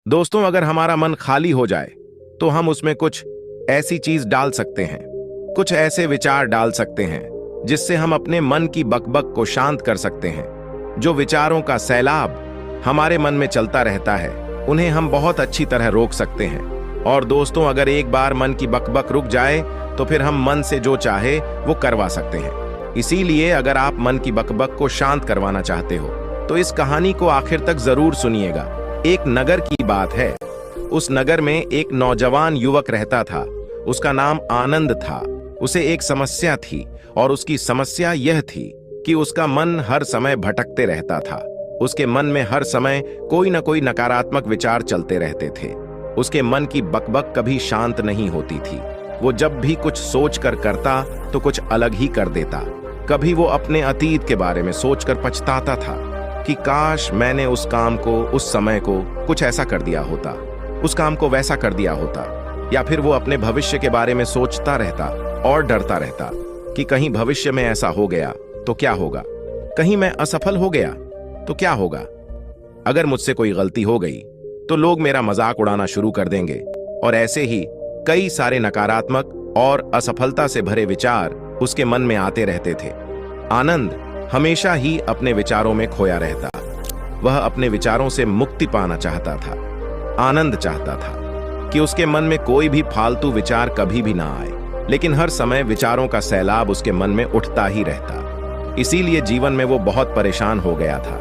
दोस्तों, अगर हमारा मन खाली हो जाए तो हम उसमें कुछ ऐसी चीज डाल सकते हैं, कुछ ऐसे विचार डाल सकते हैं जिससे हम अपने मन की बकबक को शांत कर सकते हैं। जो विचारों का सैलाब हमारे मन में चलता रहता है, उन्हें हम बहुत अच्छी तरह रोक सकते हैं। और दोस्तों, अगर एक बार मन की बकबक रुक जाए तो फिर हम मन से जो चाहे वो करवा सकते हैं। इसीलिए अगर आप मन की बकबक को शांत करवाना चाहते हो तो इस कहानी को आखिर तक जरूर सुनिएगा। एक नगर की बात है। उस नगर में एक नौजवान युवक रहता था। उसका नाम आनंद था। उसे एक समस्या थी और उसकी समस्या यह थी कि उसका मन हर समय भटकते रहता था। उसके मन में हर समय कोई न कोई नकारात्मक विचार चलते रहते थे। उसके मन की बकबक कभी शांत नहीं होती थी। वो जब भी कुछ सोच कर करता तो कुछ अलग ही कर देता। कभी वो अपने अतीत के बारे में सोचकर पछताता था कि काश मैंने उस काम को, उस समय को कुछ ऐसा कर दिया होता, उस काम को वैसा कर दिया होता। या फिर वो अपने भविष्य के बारे में सोचता रहता और डरता रहता कि कहीं भविष्य में ऐसा हो गया तो क्या होगा, कहीं मैं असफल हो गया तो क्या होगा, अगर मुझसे कोई गलती हो गई तो लोग मेरा मजाक उड़ाना शुरू कर देंगे। और ऐसे ही कई सारे नकारात्मक और असफलता से भरे विचार उसके मन में आते रहते थे। आनंद हमेशा ही अपने विचारों में खोया रहता। वह अपने विचारों से मुक्ति पाना चाहता था। आनंद चाहता था कि उसके मन में कोई भी फालतू विचार कभी भी ना आए, लेकिन हर समय विचारों का सैलाब उसके मन में उठता ही रहता। इसीलिए जीवन में वो बहुत परेशान हो गया था।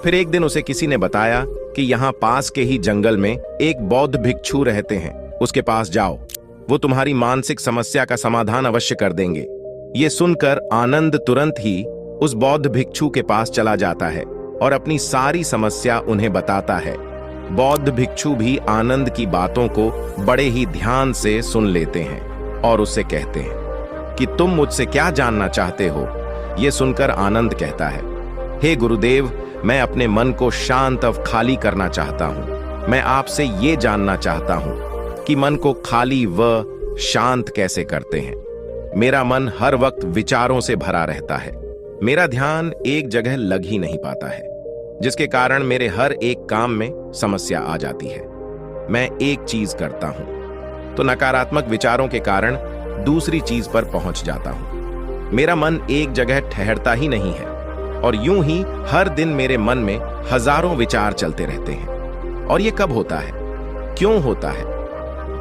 फिर एक दिन उसे किसी ने बताया कि यहाँ पास के ही जंगल में एक बौद्ध भिक्षु रहते हैं, उसके पास जाओ, वो तुम्हारी मानसिक समस्या का समाधान अवश्य कर देंगे। ये सुनकर आनंद तुरंत ही उस बौद्ध भिक्षु के पास चला जाता है और अपनी सारी समस्या उन्हें बताता है। बौद्ध भिक्षु भी आनंद की बातों को बड़े ही ध्यान से सुन लेते हैं और उससे कहते हैं कि तुम मुझसे क्या जानना चाहते हो। यह सुनकर आनंद कहता है, हे गुरुदेव, मैं अपने मन को शांत और खाली करना चाहता हूं। मैं आपसे ये जानना चाहता हूं कि मन को खाली व शांत कैसे करते हैं। मेरा मन हर वक्त विचारों से भरा रहता है। मेरा ध्यान एक जगह लग ही नहीं पाता है, जिसके कारण मेरे हर एक काम में समस्या आ जाती है। मैं एक चीज करता हूं तो नकारात्मक विचारों के कारण दूसरी चीज पर पहुंच जाता हूं। मेरा मन एक जगह ठहरता ही नहीं है और यूं ही हर दिन मेरे मन में हजारों विचार चलते रहते हैं। और ये कब होता है, क्यों होता है,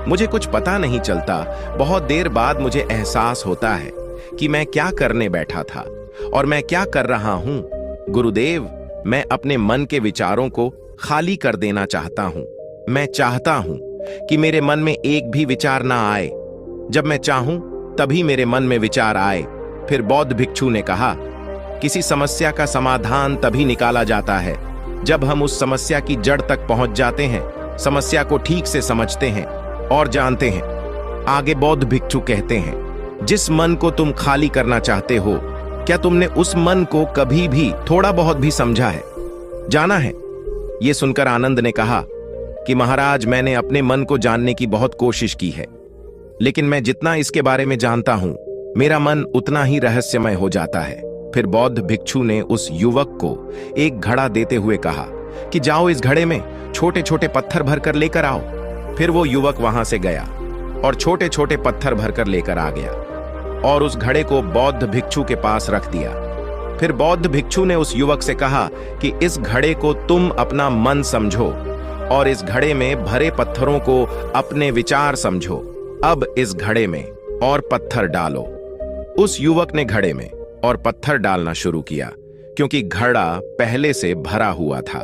मुझे कुछ पता नहीं चलता। बहुत देर बाद मुझे एहसास होता है कि मैं क्या करने बैठा था और मैं क्या कर रहा हूं। गुरुदेव, मैं अपने मन के विचारों को खाली कर देना चाहता हूं। मैं चाहता हूं कि मेरे मन में एक भी विचार ना आए। जब मैं चाहूं तभी मेरे मन में विचार आए। फिर बौद्ध भिक्षु ने कहा, किसी समस्या का समाधान तभी निकाला जाता है जब हम उस समस्या की जड़ तक पहुंच जाते हैं, समस्या को ठीक से समझते हैं और जानते हैं। आगे बौद्ध भिक्षु कहते हैं, जिस मन को तुम खाली करना चाहते हो, क्या तुमने उस मन को कभी भी थोड़ा बहुत भी समझा है, जाना है? यह सुनकर आनंद ने कहा कि महाराज, मैंने अपने मन को जानने की बहुत कोशिश की है, लेकिन मैं जितना इसके बारे में जानता हूं, मेरा मन उतना ही रहस्यमय हो जाता है। फिर बौद्ध भिक्षु ने उस युवक को एक घड़ा देते हुए कहा कि जाओ, इस घड़े में छोटे छोटे पत्थर भरकर लेकर आओ। फिर वो युवक वहां से गया और छोटे छोटे पत्थर भरकर लेकर आ गया और उस घड़े को बौद्ध भिक्षु के पास रख दिया। फिर बौद्ध भिक्षु ने उस युवक से कहा कि इस घड़े को तुम अपना मन समझो और इस घड़े में भरे पत्थरों को अपने विचार समझो। अब इस घड़े में और पत्थर डालो। उस युवक ने घड़े में और पत्थर डालना शुरू किया, क्योंकि घड़ा पहले से भरा हुआ था।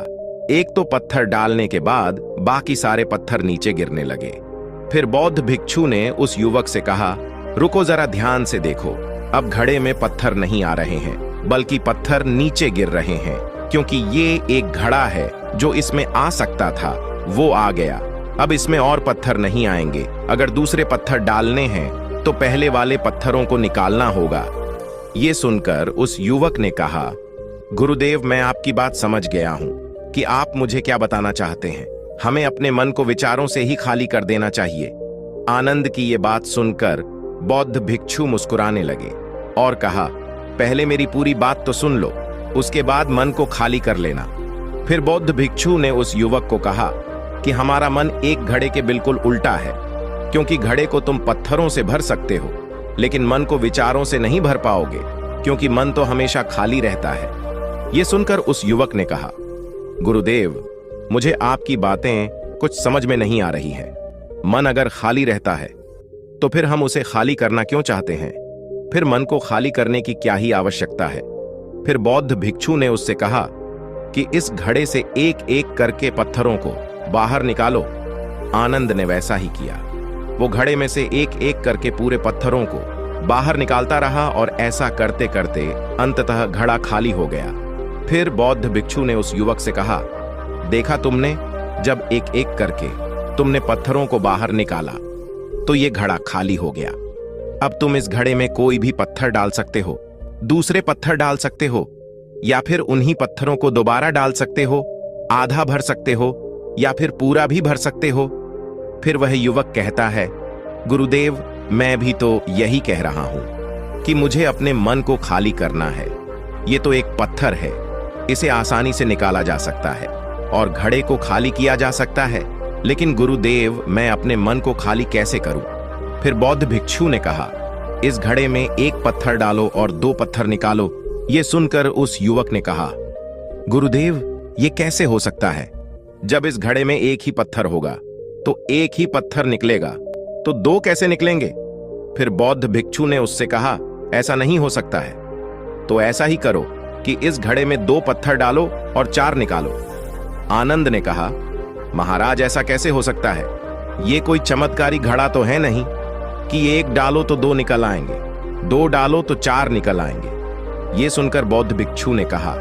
एक तो पत्थर डालने के बाद बाकी सारे पत्थर नीचे गिरने लगे। फिर बौद्ध भिक्षु ने उस युवक से कहा, रुको, जरा ध्यान से देखो। अब घड़े में पत्थर नहीं आ रहे हैं, बल्कि पत्थर नीचे गिर रहे हैं, क्योंकि ये एक घड़ा है जो इसमें आ सकता था, वो आ गया। अब इसमें और पत्थर नहीं आएंगे। अगर दूसरे पत्थर डालने हैं तो पहले वाले पत्थरों को निकालना होगा। ये सुनकर उस युवक ने कहा, गुरुदेव, मैं आपकी बात समझ गया हूं कि आप मुझे क्या बताना चाहते हैं। हमें अपने मन को विचारों से ही खाली कर देना चाहिए। आनंद की ये बात सुनकर बौद्ध भिक्षु मुस्कुराने लगे और कहा, पहले मेरी पूरी बात तो सुन लो, उसके बाद मन को खाली कर लेना। फिर बौद्ध भिक्षु ने उस युवक को कहा कि हमारा मन एक घड़े के बिल्कुल उल्टा है, क्योंकि घड़े को तुम पत्थरों से भर सकते हो, लेकिन मन को विचारों से नहीं भर पाओगे, क्योंकि मन तो हमेशा खाली रहता है। यह सुनकर उस युवक ने कहा, गुरुदेव, मुझे आपकी बातें कुछ समझ में नहीं आ रही है। मन अगर खाली रहता है तो फिर हम उसे खाली करना क्यों चाहते हैं? फिर मन को खाली करने की क्या ही आवश्यकता है? फिर बौद्ध भिक्षु ने उससे कहा कि इस घड़े से एक एक करके पत्थरों को बाहर निकालो। आनंद ने वैसा ही किया। वो घड़े में से एक एक करके पूरे पत्थरों को बाहर निकालता रहा और ऐसा करते करते अंततः घड़ा खाली हो गया। फिर बौद्ध भिक्षु ने उस युवक से कहा, देखा तुमने, जब एक एक करके तुमने पत्थरों को बाहर निकाला तो ये घड़ा खाली हो गया। अब तुम इस घड़े में कोई भी पत्थर डाल सकते हो, दूसरे पत्थर डाल सकते हो, या फिर उन्हीं पत्थरों को दोबारा डाल सकते हो, आधा भर सकते हो, या फिर पूरा भी भर सकते हो। फिर वह युवक कहता है, गुरुदेव, मैं भी तो यही कह रहा हूं कि मुझे अपने मन को खाली करना है। ये तो एक पत्थर है, इसे आसानी से निकाला जा सकता है और घड़े को खाली किया जा सकता है, लेकिन गुरुदेव, मैं अपने मन को खाली कैसे करूं? फिर बौद्ध भिक्षु ने कहा, इस घड़े में एक पत्थर डालो और 2 पत्थर निकालो। यह सुनकर उस युवक ने कहा, गुरुदेव, ये कैसे हो सकता है? जब इस घड़े में एक ही पत्थर होगा तो एक ही पत्थर निकलेगा, तो 2 कैसे निकलेंगे? फिर बौद्ध भिक्षु ने उससे कहा, ऐसा नहीं हो सकता है। तो ऐसा ही करो कि इस घड़े में 2 पत्थर डालो और 4 निकालो। आनंद ने कहा, महाराज, ऐसा कैसे हो सकता है? ये कोई चमत्कारी घड़ा तो है नहीं कि 1 डालो तो 2 निकल आएंगे, 2 डालो तो 4 निकल आएंगे। ये सुनकर बौद्ध भिक्षु ने कहा,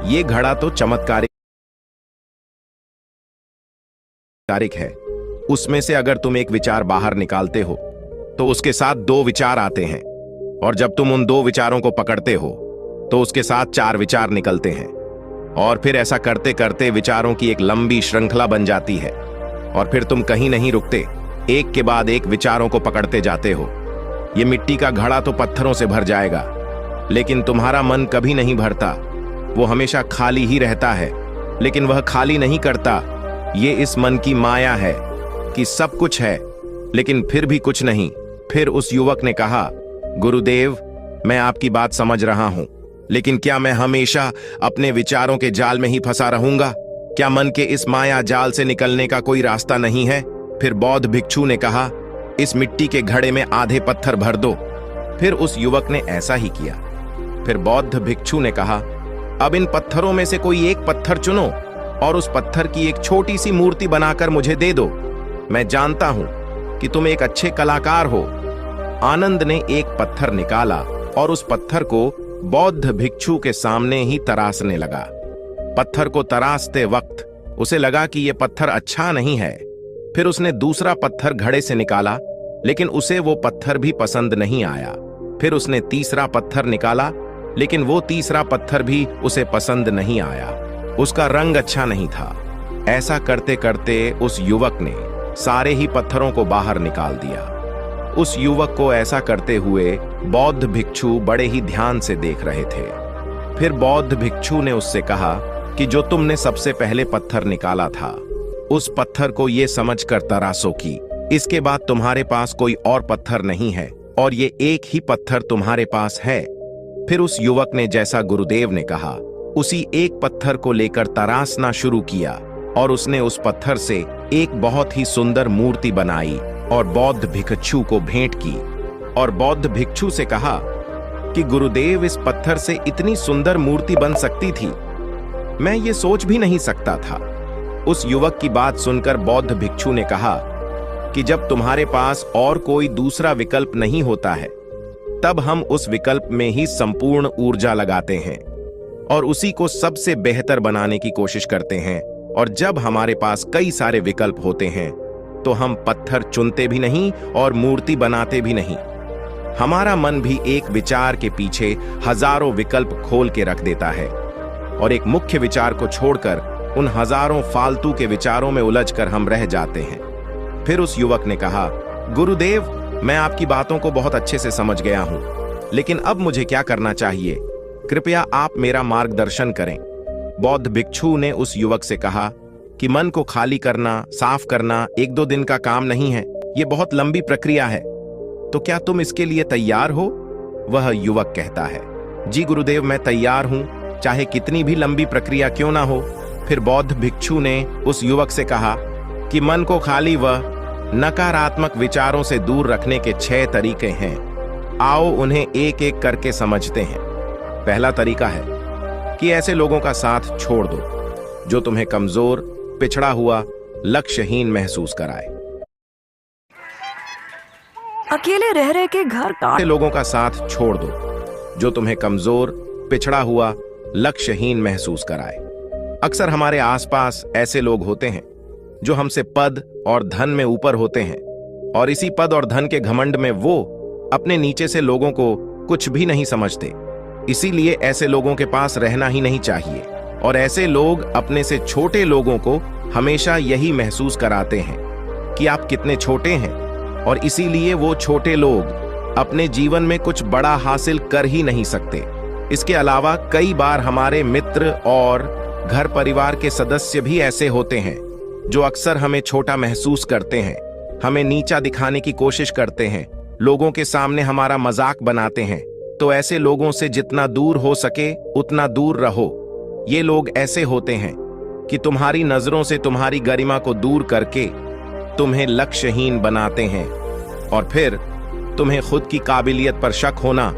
यह घड़ा तो चमत्कारिक है। उसमें से अगर तुम एक विचार बाहर निकालते हो तो उसके साथ 2 विचार आते हैं, और जब तुम उन 2 विचारों को पकड़ते हो तो उसके साथ 4 विचार निकलते हैं, और फिर ऐसा करते करते विचारों की एक लंबी श्रृंखला बन जाती है, और फिर तुम कहीं नहीं रुकते, एक के बाद एक विचारों को पकड़ते जाते हो। ये मिट्टी का घड़ा तो पत्थरों से भर जाएगा, लेकिन तुम्हारा मन कभी नहीं भरता। वो हमेशा खाली ही रहता है, लेकिन वह खाली नहीं करता। ये इस मन की माया है कि सब कुछ है लेकिन फिर भी कुछ नहीं। फिर उस युवक ने कहा, गुरुदेव, मैं आपकी बात समझ रहा हूं, लेकिन क्या मैं हमेशा अपने विचारों के जाल में ही फंसा रहूंगा? क्या मन के इस माया जाल से निकलने का कोई रास्ता नहीं है? फिर बौद्ध भिक्षु ने कहा, इस मिट्टी के घड़े में आधे पत्थर भर दो। फिर उस युवक ने ऐसा ही किया। फिर बौद्ध भिक्षु ने कहा, अब इन पत्थरों में से कोई एक पत्थर चुनो और उस पत्थर की एक छोटी सी मूर्ति बनाकर मुझे दे दो। मैं जानता हूं कि तुम एक अच्छे कलाकार हो। आनंद ने एक पत्थर निकाला और उस पत्थर को बौद्ध भिक्षु के सामने ही तराशने लगा। पत्थर को तराशते वक्त उसे लगा कि यह पत्थर अच्छा नहीं है। फिर उसने दूसरा पत्थर घड़े से निकाला, लेकिन उसे वो पत्थर भी पसंद नहीं आया। फिर उसने तीसरा पत्थर निकाला, लेकिन वो तीसरा पत्थर भी उसे पसंद नहीं आया। उसका रंग अच्छा नहीं था। ऐसा करते करते उस युवक ने सारे ही पत्थरों को बाहर निकाल दिया। उस युवक को ऐसा करते हुए बौद्ध भिक्षु बड़े ही ध्यान से देख रहे थे। फिर बौद्ध भिक्षु ने उससे कहा कि जो तुमने सबसे पहले पत्थर निकाला था, उस पत्थर को ये समझकर तराशो कि इसके बाद तुम्हारे पास कोई और पत्थर नहीं है और ये एक ही पत्थर तुम्हारे पास है। फिर उस युवक ने जैसा गुरुदेव ने कहा, उसी एक पत्थर को लेकर तराशना शुरू किया और उसने उस पत्थर से एक बहुत ही सुंदर मूर्ति बनाई और बौद्ध भिक्षु को भेंट की। और बौद्ध भिक्षु से कहा कि गुरुदेव, इस पत्थर से इतनी सुंदर मूर्ति बन सकती थी, मैं ये सोच भी नहीं सकता था। उस युवक की बात सुनकर बौद्ध भिक्षु ने कहा कि जब तुम्हारे पास और कोई दूसरा विकल्प नहीं होता है, तब हम उस विकल्प में ही संपूर्ण ऊर्जा लगाते हैं और उसी को सबसे बेहतर बनाने की कोशिश करते हैं। और जब हमारे पास कई सारे विकल्प होते हैं तो हम पत्थर चुनते भी नहीं और मूर्ति बनाते भी नहीं। हमारा मन भी एक विचार के पीछे हजारों विकल्प खोल के रख देता है और एक मुख्य विचार को छोड़कर उन हजारों फालतू के विचारों में उलझकर हम रह जाते हैं। फिर उस युवक ने कहा, गुरुदेव, मैं आपकी बातों को बहुत अच्छे से समझ गया हूं, लेकिन अब मुझे क्या करना चाहिए? कृपया आप मेरा मार्गदर्शन करें। बौद्ध भिक्षु ने उस युवक से कहा कि मन को खाली करना, साफ करना एक दो दिन का काम नहीं है, ये बहुत लंबी प्रक्रिया है। तो क्या तुम इसके लिए तैयार हो? वह युवक कहता है, जी गुरुदेव, मैं तैयार हूं, चाहे कितनी भी लंबी प्रक्रिया क्यों ना हो। फिर बौद्ध भिक्षु ने उस युवक से कहा कि मन को खाली व नकारात्मक विचारों से दूर रखने के 6 तरीके हैं। आओ उन्हें एक एक करके समझते हैं। पहला तरीका है कि ऐसे लोगों का साथ छोड़ दो जो तुम्हें कमजोर, पिछड़ा हुआ, लक्ष्यहीन महसूस कराए। अकेले रह रहे के घर का ऐसे लोगों का साथ छोड़ दो जो तुम्हें कमजोर, पिछड़ा हुआ, लक्ष्यहीन महसूस कराए। अक्सर हमारे आसपास ऐसे लोग होते हैं जो हमसे पद और धन में ऊपर होते हैं, और इसी पद और धन के घमंड में वो अपने नीचे से लोगों को कुछ भी नहीं समझते। इसीलिए ऐसे लोगों के पास रहना ही नहीं चाहिए, और ऐसे लोग अपने से छोटे लोगों को हमेशा यही महसूस कराते हैं कि आप कितने छोटे हैं, और इसीलिए वो छोटे लोग अपने जीवन में कुछ बड़ा हासिल कर ही नहीं सकते। इसके अलावा कई बार हमारे मित्र और घर परिवार के सदस्य भी ऐसे होते हैं जो अक्सर हमें छोटा महसूस करते हैं, हमें नीचा दिखाने की कोशिश करते हैं, लोगों के सामने हमारा मजाक बनाते हैं। तो ऐसे लोगों से जितना दूर हो सके उतना दूर रहो। ये लोग ऐसे होते हैं कि तुम्हारी नजरों से तुम्हारी गरिमा को दूर करके तुम्हें लक्ष्यहीन बनाते हैं, और फिर तुम्हें खुद की काबिलियत पर शक होना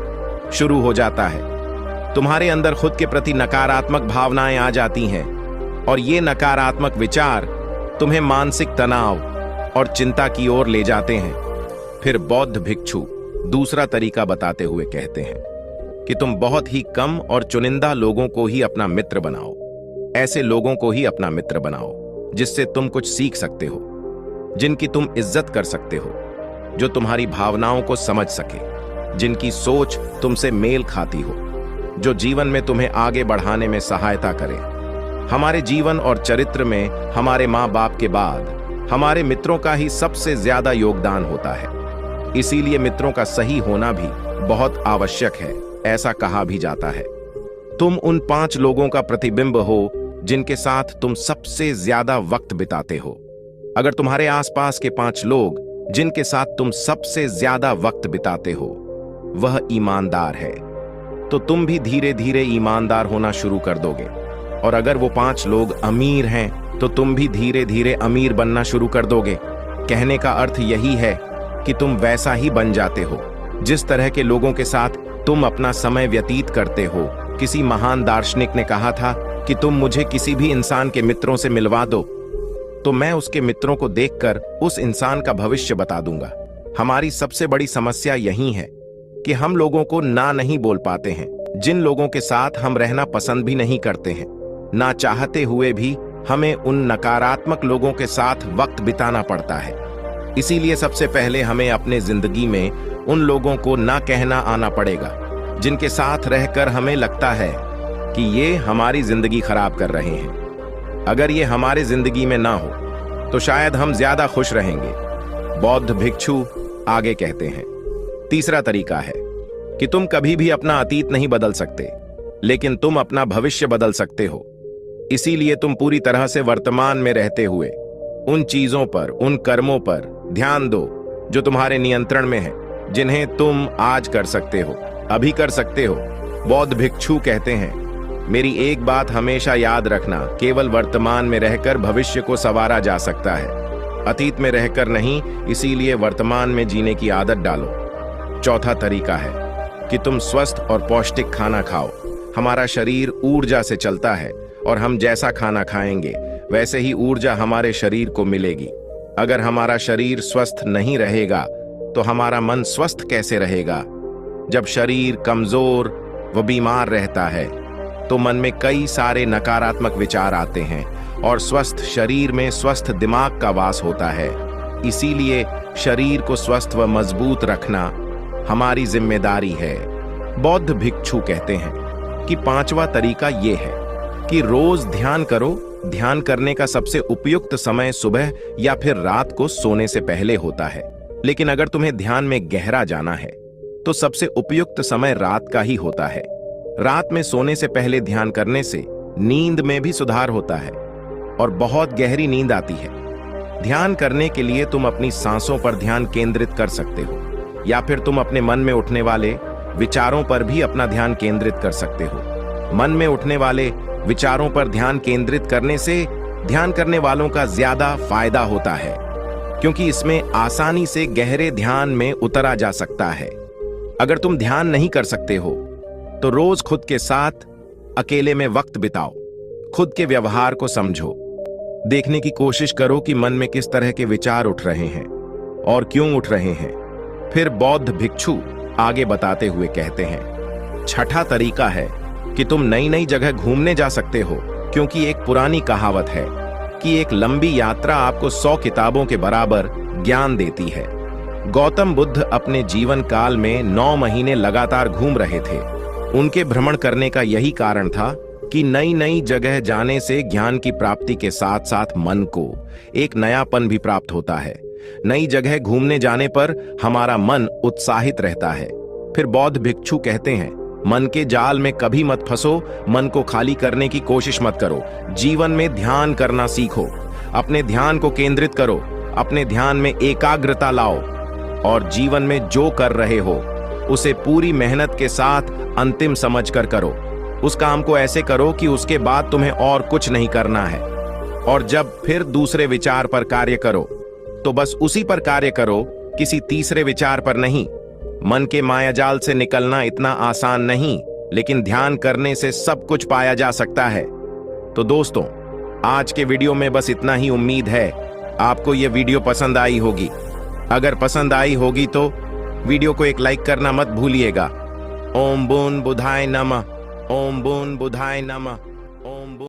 शुरू हो जाता है। तुम्हारे अंदर खुद के प्रति नकारात्मक भावनाएं आ जाती हैं, और ये नकारात्मक विचार तुम्हें मानसिक तनाव और चिंता की ओर ले जाते हैं। फिर बौद्ध भिक्षु दूसरा तरीका बताते हुए कहते हैं कि तुम बहुत ही कम और चुनिंदा लोगों को ही अपना मित्र बनाओ। ऐसे लोगों को ही अपना मित्र बनाओ जिससे तुम कुछ सीख सकते हो, जिनकी तुम इज्जत कर सकते हो, जो तुम्हारी भावनाओं को समझ सके, जिनकी सोच तुमसे मेल खाती हो, जो जीवन में तुम्हें आगे बढ़ाने में सहायता करे। हमारे जीवन और चरित्र में हमारे माँ बाप के बाद हमारे मित्रों का ही सबसे ज्यादा योगदान होता है। इसीलिए मित्रों का सही होना भी बहुत आवश्यक है। ऐसा कहा भी जाता है, तुम उन 5 लोगों का प्रतिबिंब हो जिनके साथ तुम सबसे ज्यादा वक्त बिताते हो। अगर तुम्हारे आसपास के 5 लोग जिनके साथ तुम सबसे ज्यादा वक्त बिताते हो वह ईमानदार है, तो तुम भी धीरे धीरे ईमानदार होना शुरू कर दोगे। और अगर वो 5 लोग अमीर हैं तो तुम भी धीरे धीरे अमीर बनना शुरू कर दोगे। कहने का अर्थ यही है कि तुम वैसा ही बन जाते हो जिस तरह के लोगों के साथ तुम अपना समय व्यतीत करते हो। किसी महान दार्शनिक ने कहा था कि तुम मुझे किसी भी इंसान के मित्रों से मिलवा दो तो मैं उसके मित्रों को देखकर उस इंसान का भविष्य बता दूंगा। हमारी सबसे बड़ी समस्या यही है कि हम लोगों को ना नहीं बोल पाते हैं। जिन लोगों के साथ हम रहना पसंद भी नहीं करते हैं, ना चाहते हुए भी हमें उन नकारात्मक लोगों के साथ वक्त बिताना पड़ता है। इसीलिए सबसे पहले हमें अपने जिंदगी में उन लोगों को ना कहना आना पड़ेगा जिनके साथ रहकर हमें लगता है कि ये हमारी जिंदगी खराब कर रहे हैं। अगर ये हमारे जिंदगी में ना हो तो शायद हम ज्यादा खुश रहेंगे। बौद्ध भिक्षु आगे कहते हैं, तीसरा तरीका है कि तुम कभी भी अपना अतीत नहीं बदल सकते, लेकिन तुम अपना भविष्य बदल सकते हो। इसीलिए तुम पूरी तरह से वर्तमान में रहते हुए उन चीजों पर, उन कर्मों पर ध्यान दो जो तुम्हारे नियंत्रण में है, जिन्हें तुम आज कर सकते हो, अभी कर सकते हो। बौद्ध भिक्षु कहते हैं, मेरी एक बात हमेशा याद रखना, केवल वर्तमान में रहकर भविष्य को संवारा जा सकता है, अतीत में रहकर नहीं। इसीलिए वर्तमान में जीने की आदत डालो। चौथा तरीका है कि तुम स्वस्थ और पौष्टिक खाना खाओ। हमारा शरीर ऊर्जा से चलता है, और हम जैसा खाना खाएंगे वैसे ही ऊर्जा हमारे शरीर को मिलेगी। अगर हमारा शरीर स्वस्थ नहीं रहेगा तो हमारा मन स्वस्थ कैसे रहेगा? जब शरीर कमजोर व बीमार रहता है तो मन में कई सारे नकारात्मक विचार आते हैं, और स्वस्थ शरीर में स्वस्थ दिमाग का वास होता है। इसीलिए शरीर को स्वस्थ व मजबूत रखना हमारी जिम्मेदारी है। बौद्ध भिक्षु कहते हैं कि 5वां तरीका ये है कि रोज ध्यान करो। ध्यान करने का सबसे उपयुक्त समय सुबह या फिर रात को सोने से पहले होता है, लेकिन अगर तुम्हें ध्यान में गहरा जाना है तो सबसे उपयुक्त समय रात का ही होता है। रात में सोने से पहले ध्यान करने से नींद में भी सुधार होता है। और बहुत गहरी नींद आती है। ध्यान करने के लिए तुम अपनी सांसों पर ध्यान केंद्रित कर सकते हो, या फिर तुम अपने मन में उठने वाले विचारों पर भी अपना ध्यान केंद्रित कर सकते हो। मन में उठने वाले विचारों पर ध्यान केंद्रित करने से ध्यान करने वालों का ज्यादा फायदा होता है, क्योंकि इसमें आसानी से गहरे ध्यान में उतरा जा सकता है। अगर तुम ध्यान नहीं कर सकते हो तो रोज खुद के साथ अकेले में वक्त बिताओ। खुद के व्यवहार को समझो, देखने की कोशिश करो कि मन में किस तरह के विचार उठ रहे हैं और क्यों उठ रहे हैं। फिर बौद्ध भिक्षु आगे बताते हुए कहते हैं, छठा तरीका है कि तुम नई नई जगह घूमने जा सकते हो, क्योंकि एक पुरानी कहावत है कि एक लंबी यात्रा आपको 100 किताबों के बराबर ज्ञान देती है। गौतम बुद्ध अपने जीवन काल में 9 महीने लगातार घूम रहे थे। उनके भ्रमण करने का यही कारण था कि नई नई जगह जाने से ज्ञान की प्राप्ति के साथ साथ मन को एक नयापन भी प्राप्त होता है। नई जगह घूमने जाने पर हमारा मन उत्साहित रहता है। फिर बौद्ध भिक्षु कहते हैं, मन के जाल में कभी मत फंसो, मन को खाली करने की कोशिश मत करो। जीवन में ध्यान करना सीखो, अपने ध्यान को केंद्रित करो, अपने ध्यान में एकाग्रता लाओ और जीवन में जो कर रहे हो उसे पूरी मेहनत के साथ अंतिम समझकर करो। उस काम को ऐसे करो कि उसके बाद तुम्हें और कुछ नहीं करना है। और जब फिर दूसरे विचार पर कार्य करो तो बस उसी पर कार्य करो, किसी तीसरे विचार पर नहीं। मन के मायाजाल से निकलना इतना आसान नहीं, लेकिन ध्यान करने से सब कुछ पाया जा सकता है। तो दोस्तों, आज के वीडियो में बस इतना ही। उम्मीद है आपको यह वीडियो पसंद आई होगी। अगर पसंद आई होगी तो वीडियो को एक लाइक करना मत भूलिएगा। ओम बुन बुधाय नमः। ओम बुन बुधाय नमः।